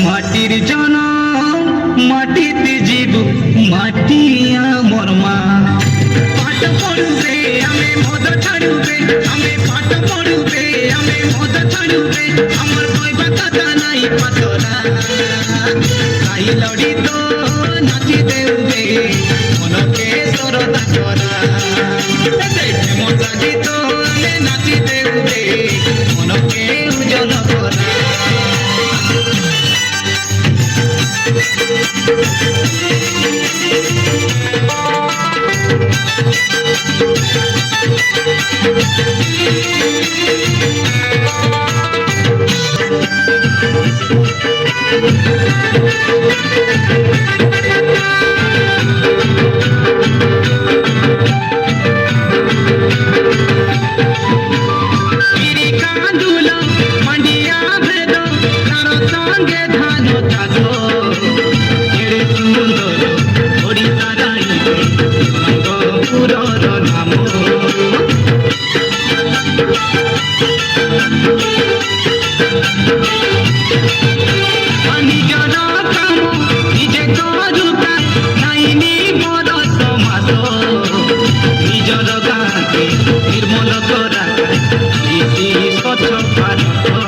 মাটির জনম মাটিতে জীব মাটি আমার মা। পাঠ পড়ুবে আমি মদ ছাড়ুবে, আমি পাঠ পড়ুবে আমি মদ ছাড়ুবে, আমার কইবা কথা নাই পাতলা তাই লড়ি তো নাচি দেউবে মনকে সরদা করা মজা গীত নাচি দেউবে মনকে উজ্জ্বল করা। निर्मल करा स्वच्छ भारत।